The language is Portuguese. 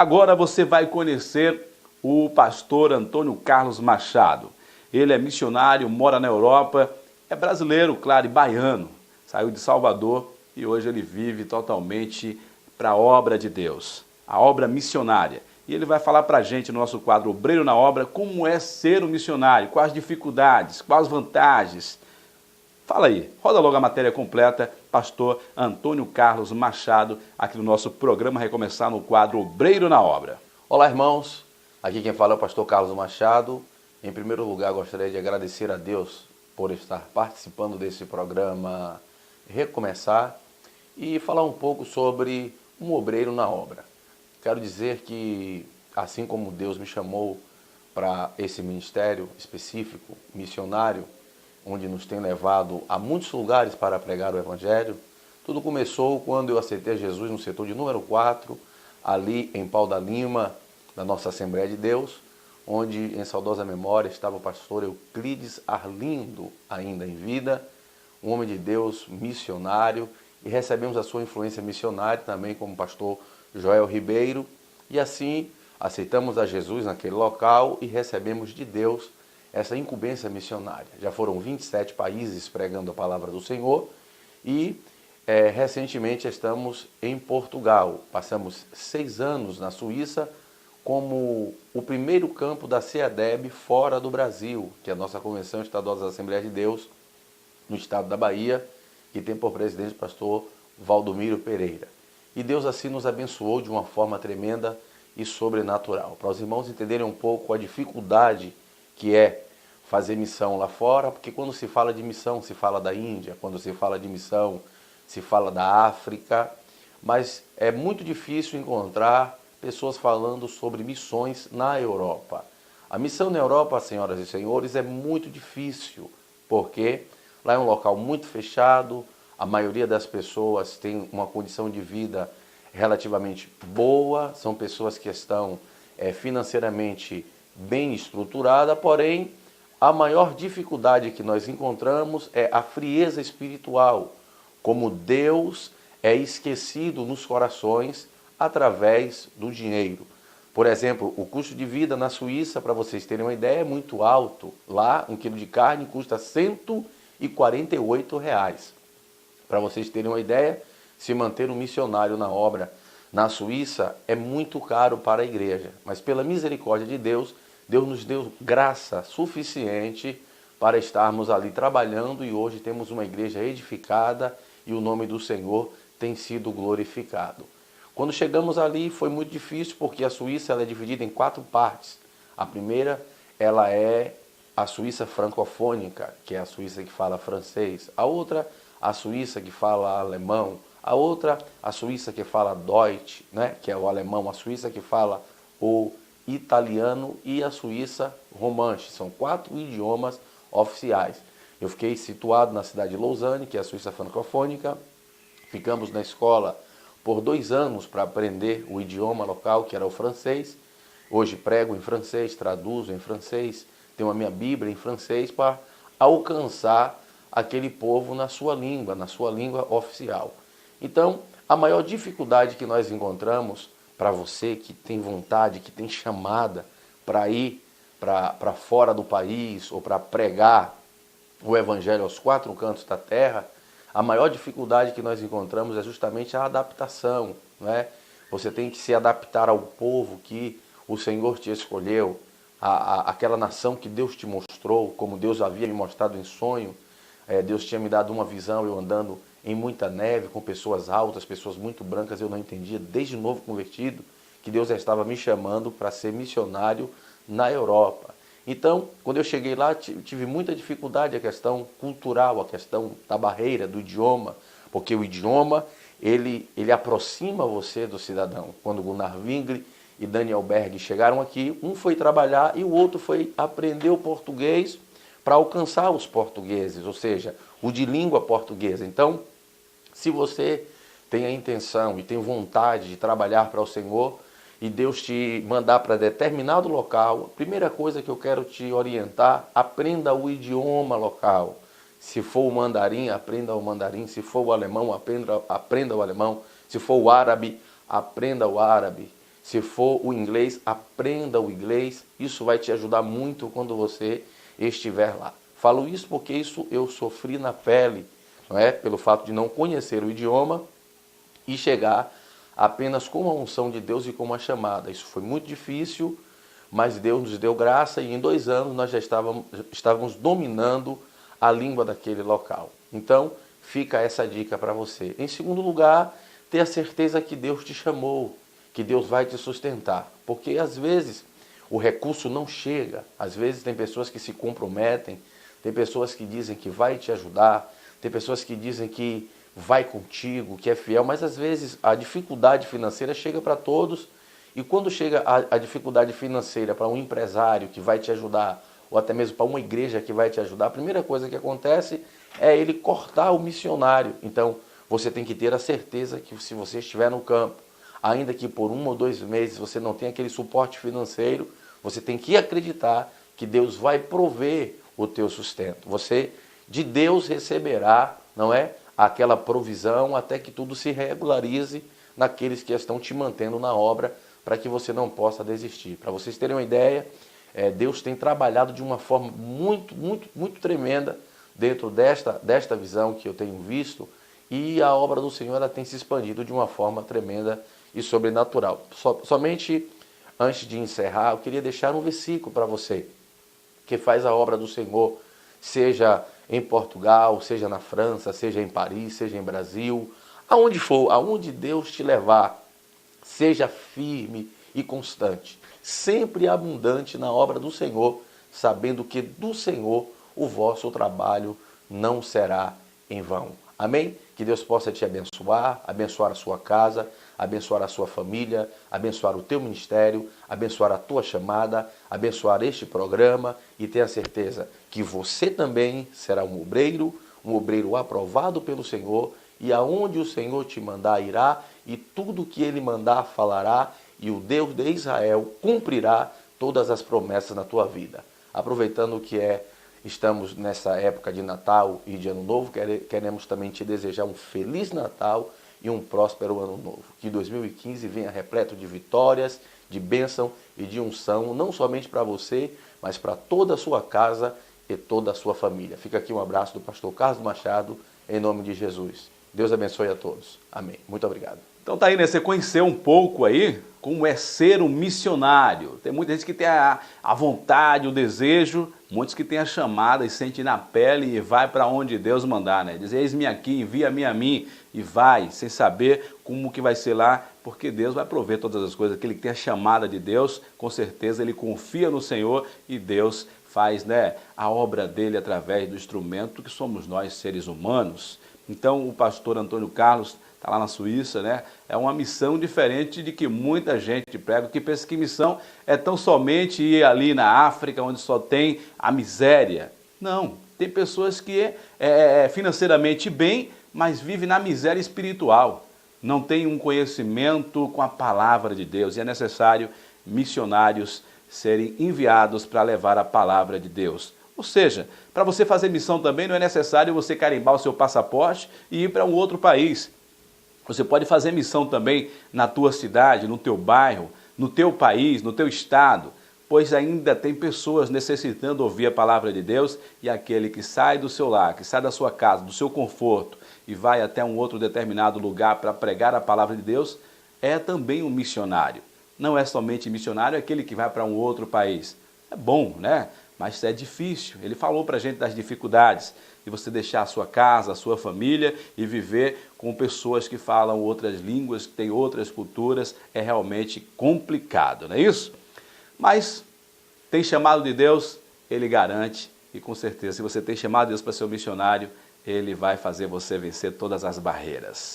Agora você vai conhecer o pastor Antônio Carlos Machado. Ele é missionário, mora na Europa, é brasileiro, claro, e baiano. Saiu de Salvador e hoje ele vive totalmente para a obra de Deus, a obra missionária. E ele vai falar para a gente no nosso quadro Obreiro na Obra como é ser um missionário, quais as dificuldades, quais as vantagens. Fala aí, roda logo a matéria completa, pastor Antônio Carlos Machado, aqui no nosso programa Recomeçar no quadro Obreiro na Obra. Olá, irmãos, aqui quem fala é o pastor Carlos Machado. Em primeiro lugar, gostaria de agradecer a Deus por estar participando desse programa Recomeçar e falar um pouco sobre um obreiro na obra. Quero dizer que, assim como Deus me chamou para esse ministério específico, missionário, onde nos tem levado a muitos lugares para pregar o Evangelho, tudo começou quando eu aceitei Jesus no setor de número 4, ali em Pau da Lima, da nossa Assembleia de Deus, onde em saudosa memória estava o pastor Euclides Arlindo, ainda em vida, um homem de Deus missionário, e recebemos a sua influência missionária também como pastor Joel Ribeiro, e assim aceitamos a Jesus naquele local e recebemos de Deus essa incumbência missionária. Já foram 27 países pregando a palavra do Senhor e recentemente estamos em Portugal. Passamos 6 anos na Suíça como o primeiro campo da CEADEB fora do Brasil, que é a nossa Convenção Estadual das Assembleias de Deus, no estado da Bahia, que tem por presidente o pastor Valdomiro Pereira. E Deus assim nos abençoou de uma forma tremenda e sobrenatural. Para os irmãos entenderem um pouco a dificuldade que é fazer missão lá fora, porque quando se fala de missão, se fala da Índia, quando se fala de missão, se fala da África, mas é muito difícil encontrar pessoas falando sobre missões na Europa. A missão na Europa, senhoras e senhores, é muito difícil, porque lá é um local muito fechado, a maioria das pessoas tem uma condição de vida relativamente boa, são pessoas que estão financeiramente bem estruturada, porém, a maior dificuldade que nós encontramos é a frieza espiritual, como Deus é esquecido nos corações através do dinheiro. Por exemplo, o custo de vida na Suíça, para vocês terem uma ideia, é muito alto. Lá, 1 quilo de carne custa R$148. Para vocês terem uma ideia, se manter um missionário na obra na Suíça é muito caro para a igreja, mas pela misericórdia de Deus, Deus nos deu graça suficiente para estarmos ali trabalhando e hoje temos uma igreja edificada e o nome do Senhor tem sido glorificado. Quando chegamos ali foi muito difícil porque a Suíça ela é dividida em 4 partes. A primeira ela é a Suíça francofônica, que é a Suíça que fala francês. A outra, a Suíça que fala alemão. A outra, a Suíça que fala Deutsch, né, que é o alemão. A Suíça que fala o italiano e a Suíça romanche. São 4 idiomas oficiais. Eu fiquei situado na cidade de Lausanne, que é a Suíça francofônica. Ficamos na escola por 2 anos para aprender o idioma local, que era o francês. Hoje prego em francês, traduzo em francês, tenho a minha Bíblia em francês para alcançar aquele povo na sua língua oficial. Então, a maior dificuldade que nós encontramos para você que tem vontade, que tem chamada para ir para fora do país ou para pregar o Evangelho aos 4 cantos da terra, a maior dificuldade que nós encontramos é justamente a adaptação, né? Você tem que se adaptar ao povo que o Senhor te escolheu, aquela nação que Deus te mostrou, como Deus havia me mostrado em sonho. Deus tinha me dado uma visão, eu andando em muita neve, com pessoas altas, pessoas muito brancas, eu não entendia, desde novo convertido, que Deus já estava me chamando para ser missionário na Europa. Então, quando eu cheguei lá, tive muita dificuldade, a questão cultural, a questão da barreira, do idioma, porque o idioma, ele aproxima você do cidadão. Quando Gunnar Wingre e Daniel Berg chegaram aqui, um foi trabalhar e o outro foi aprender o português para alcançar os portugueses, ou seja, o de língua portuguesa. Então, se você tem a intenção e tem vontade de trabalhar para o Senhor e Deus te mandar para determinado local, a primeira coisa que eu quero te orientar, aprenda o idioma local. Se for o mandarim, aprenda o mandarim. Se for o alemão, aprenda o alemão. Se for o árabe, aprenda o árabe. Se for o inglês, aprenda o inglês. Isso vai te ajudar muito quando você estiver lá. Falo isso porque isso eu sofri na pele, não é? Pelo fato de não conhecer o idioma e chegar apenas com a unção de Deus e com uma chamada. Isso foi muito difícil, mas Deus nos deu graça e em 2 anos nós já estávamos dominando a língua daquele local. Então, fica essa dica para você. Em segundo lugar, ter a certeza que Deus te chamou, que Deus vai te sustentar. Porque às vezes o recurso não chega, às vezes tem pessoas que se comprometem, tem pessoas que dizem que vai te ajudar, tem pessoas que dizem que vai contigo, que é fiel, mas às vezes a dificuldade financeira chega para todos, e quando chega a dificuldade financeira para um empresário que vai te ajudar, ou até mesmo para uma igreja que vai te ajudar, a primeira coisa que acontece é ele cortar o missionário. Então, você tem que ter a certeza que se você estiver no campo, ainda que por 1 ou 2 meses você não tenha aquele suporte financeiro, você tem que acreditar que Deus vai prover o teu sustento. Você de Deus receberá, não é, aquela provisão até que tudo se regularize naqueles que estão te mantendo na obra, para que você não possa desistir. Para vocês terem uma ideia, Deus tem trabalhado de uma forma muito tremenda dentro desta visão que eu tenho visto, e a obra do Senhor ela tem se expandido de uma forma tremenda e sobrenatural. Somente antes de encerrar, eu queria deixar um versículo para você, que faz a obra do Senhor, seja em Portugal, seja na França, seja em Paris, seja em Brasil, aonde for, aonde Deus te levar, seja firme e constante, sempre abundante na obra do Senhor, sabendo que do Senhor o vosso trabalho não será em vão. Amém? Que Deus possa te abençoar, abençoar a sua casa, abençoar a sua família, abençoar o teu ministério, abençoar a tua chamada, abençoar este programa, e tenha certeza que você também será um obreiro aprovado pelo Senhor, e aonde o Senhor te mandar irá, e tudo que ele mandar falará, e o Deus de Israel cumprirá todas as promessas na tua vida. Aproveitando que estamos nessa época de Natal e de Ano Novo, queremos também te desejar um Feliz Natal e um próspero Ano Novo. Que 2015 venha repleto de vitórias, de bênção e de unção, não somente para você, mas para toda a sua casa e toda a sua família. Fica aqui um abraço do pastor Carlos Machado, em nome de Jesus. Deus abençoe a todos. Amém. Muito obrigado. Então tá aí, né? Você conheceu um pouco aí como é ser um missionário. Tem muita gente que tem a vontade, o desejo, muitos que tem a chamada e sente na pele e vai para onde Deus mandar, né? Diz, eis-me aqui, envia-me a mim, e vai, sem saber como que vai ser lá, porque Deus vai prover todas as coisas. Aquele que tem a chamada de Deus, com certeza ele confia no Senhor e Deus faz, né, a obra dele através do instrumento que somos nós, seres humanos. Então o pastor Antônio Carlos está lá na Suíça, né? É uma missão diferente de que muita gente prega, que pensa que missão é tão somente ir ali na África, onde só tem a miséria. Não, tem pessoas que financeiramente bem, mas vivem na miséria espiritual. Não tem um conhecimento com a palavra de Deus, e é necessário missionários serem enviados para levar a palavra de Deus. Ou seja, para você fazer missão também não é necessário você carimbar o seu passaporte e ir para um outro país. Você pode fazer missão também na tua cidade, no teu bairro, no teu país, no teu estado, pois ainda tem pessoas necessitando ouvir a palavra de Deus, e aquele que sai do seu lar, que sai da sua casa, do seu conforto e vai até um outro determinado lugar para pregar a palavra de Deus, é também um missionário. Não é somente missionário aquele que vai para um outro país. É bom, né? Mas é difícil. Ele falou para a gente das dificuldades de você deixar a sua casa, a sua família e viver com pessoas que falam outras línguas, que têm outras culturas. É realmente complicado, não é isso? Mas tem chamado de Deus, Ele garante, e com certeza, se você tem chamado de Deus para ser um missionário, Ele vai fazer você vencer todas as barreiras.